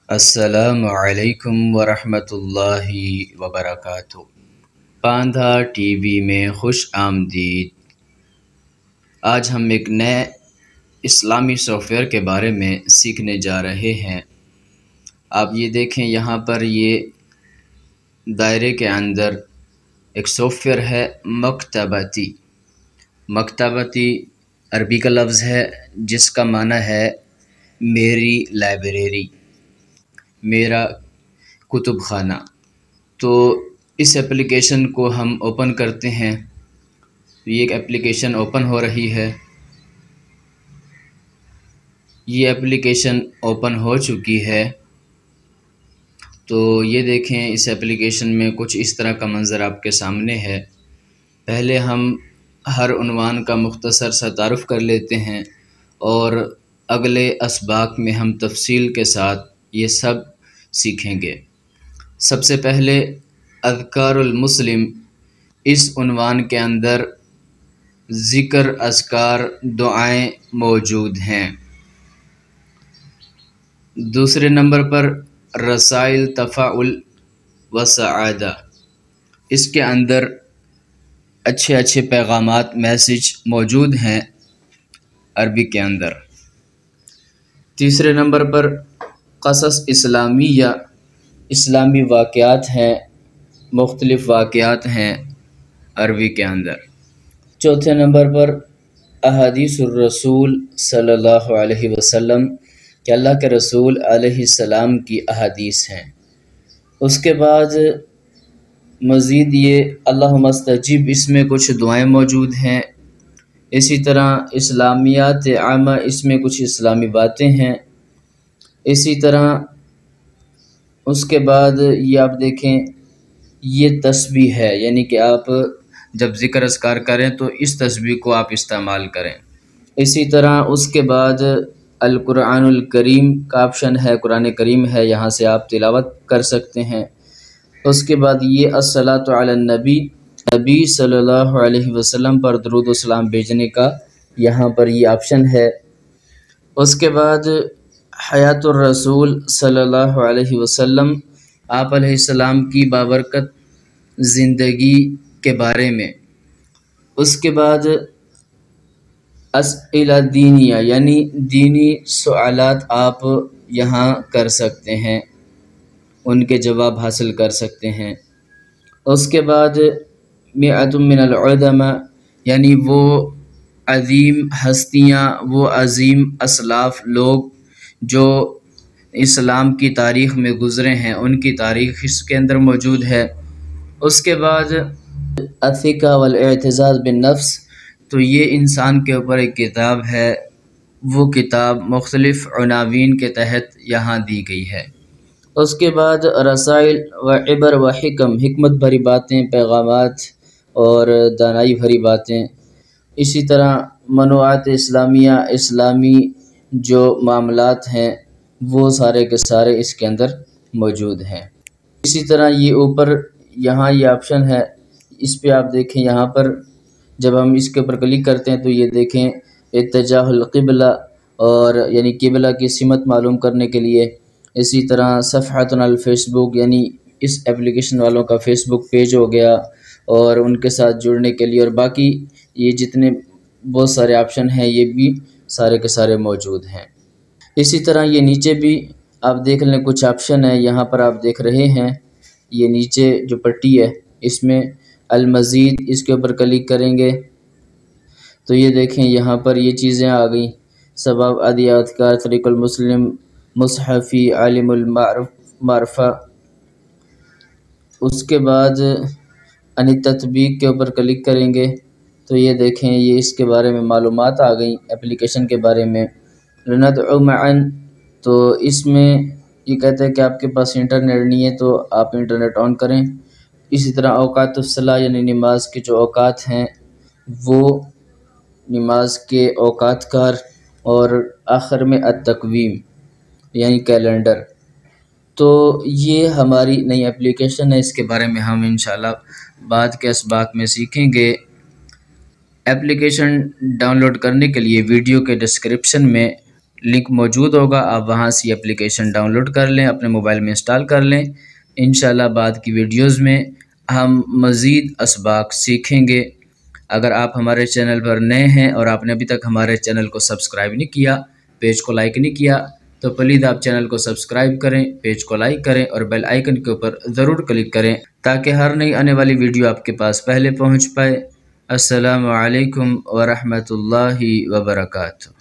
السلام علیکم ورحمۃ اللہ وبرکاتہ۔ باندھا ٹی وی میں خوش آمدید۔ آج ہم ایک نئے اسلامی سافٹ ویئر کے بارے میں سیکھنے جا رہے ہیں۔ آپ یہ دیکھیں، یہاں پر یہ دائرے کے اندر ایک سافٹ ویئر ہے مکتبتی۔ مکتبتی عربی کا لفظ ہے جس کا معنی ہے میری لائبریری، میرا کتب خانہ۔ تو اس ایپلیکیشن کو ہم اوپن کرتے ہیں، یہ ایک ایپلیکیشن اوپن ہو رہی ہے۔ یہ ایپلیکیشن اوپن ہو چکی ہے۔ تو یہ دیکھیں، اس ایپلیکیشن میں کچھ اس طرح کا منظر آپ کے سامنے ہے۔ پہلے ہم ہر عنوان کا مختصر سا تعارف کر لیتے ہیں اور اگلے اسباق میں ہم تفصیل کے ساتھ یہ سب سیکھیں گے۔ سب سے پہلے اذکار المسلم، اس عنوان کے اندر ذکر، اذکار، دعائیں موجود ہیں۔ دوسرے نمبر پر رسائل تفاعل و سعادہ، اس کے اندر اچھے اچھے پیغامات، میسج موجود ہیں عربی کے اندر۔ تیسرے نمبر پر قصص اسلامیہ، اسلامی واقعات ہیں، مختلف واقعات ہیں عربی کے اندر۔ چوتھے نمبر پر احادیث الرسول صلی اللہ علیہ وسلم، کہ اللہ کے رسول علیہ السلام کی احادیث ہیں۔ اس کے بعد مزید یہ اللہم استجب، اس میں کچھ دعائیں موجود ہیں۔ اسی طرح اسلامیات عامہ، اس میں کچھ اسلامی باتیں ہیں۔ اسی طرح اس کے بعد یہ آپ دیکھیں، یہ تسبیح ہے، یعنی کہ آپ جب ذکر اذکار کریں تو اس تسبیح کو آپ استعمال کریں۔ اسی طرح اس کے بعد القرآن الکریم کا آپشن ہے، قرآن کریم ہے، یہاں سے آپ تلاوت کر سکتے ہیں۔ اس کے بعد یہ الصلاۃ علی النبی، نبی صلی اللہ علیہ وسلم پر درود و سلام بھیجنے کا یہاں پر یہ آپشن ہے۔ اس کے بعد حیات الرسول صلی اللہ علیہ وسلم، آپ علیہ السلام کی بابرکت زندگی کے بارے میں۔ اس کے بعد اسئلہ دینیہ، یعنی دینی سوالات آپ یہاں کر سکتے ہیں، ان کے جواب حاصل کر سکتے ہیں۔ اس کے بعد مئۃ من العلماء، یعنی وہ عظیم ہستیاں، وہ عظیم اسلاف لوگ جو اسلام کی تاریخ میں گزرے ہیں، ان کی تاریخ اس کے اندر موجود ہے۔ اس کے بعد الثقہ والاعتزاز بالنفس، تو یہ انسان کے اوپر ایک کتاب ہے، وہ کتاب مختلف عناوین کے تحت یہاں دی گئی ہے۔ اس کے بعد رسائل و عبر و حکم، حکمت بھری باتیں، پیغامات اور دانائی بھری باتیں۔ اسی طرح منوعات اسلامیہ، اسلامی جو معاملات ہیں وہ سارے کے سارے اس کے اندر موجود ہیں۔ اسی طرح یہ اوپر یہاں یہ آپشن ہے، اس پہ آپ دیکھیں، یہاں پر جب ہم اس کے اوپر کلک کرتے ہیں تو یہ دیکھیں اتجاہ القبلہ، اور یعنی قبلہ کی سمت معلوم کرنے کے لیے۔ اسی طرح صفحۃ الفیس بک، یعنی اس ایپلیکیشن والوں کا فیس بک پیج ہو گیا، اور ان کے ساتھ جڑنے کے لیے، اور باقی یہ جتنے بہت سارے آپشن ہیں یہ بھی سارے کے سارے موجود ہیں۔ اسی طرح یہ نیچے بھی آپ دیکھ لیں، کچھ آپشن ہیں یہاں پر آپ دیکھ رہے ہیں، یہ نیچے جو پٹی ہے اس میں المزید، اس کے اوپر کلک کریں گے تو یہ دیکھیں یہاں پر یہ چیزیں آ گئیں، سبب ادیاتکار، طریق المسلم، مصحفی، عالم المعرفہ۔ اس کے بعد ان تطبیق کے اوپر کلک کریں گے تو یہ دیکھیں یہ اس کے بارے میں معلومات آ گئیں، ایپلیکیشن کے بارے میں۔ لندعو معا، تو اس میں یہ کہتے ہیں کہ آپ کے پاس انٹرنیٹ نہیں ہے تو آپ انٹرنیٹ آن کریں۔ اسی طرح اوقات الصلاۃ، یعنی نماز کے جو اوقات ہیں وہ نماز کے اوقات کار، اور آخر میں التقویم، یعنی کیلنڈر۔ تو یہ ہماری نئی ایپلیکیشن ہے، اس کے بارے میں ہم انشاءاللہ بعد کے اسباق میں سیکھیں گے۔ ایپلیکیشن ڈاؤن لوڈ کرنے کے لیے ویڈیو کے ڈسکرپشن میں لنک موجود ہوگا، آپ وہاں سے اپلیکیشن ڈاؤن لوڈ کر لیں، اپنے موبائل میں انسٹال کر لیں۔ انشاءاللہ بعد کی ویڈیوز میں ہم مزید اسباق سیکھیں گے۔ اگر آپ ہمارے چینل پر نئے ہیں اور آپ نے ابھی تک ہمارے چینل کو سبسکرائب نہیں کیا، پیج کو لائک نہیں کیا، تو پلیز آپ چینل کو سبسکرائب کریں، پیج کو لائک کریں اور بیل آئیکن کے اوپر ضرور کلک کریں تاکہ ہر نئی آنے والی ویڈیو آپ کے پاس پہلے پہنچ پائے۔ السلام علیکم ورحمۃ اللہ وبرکاتہ۔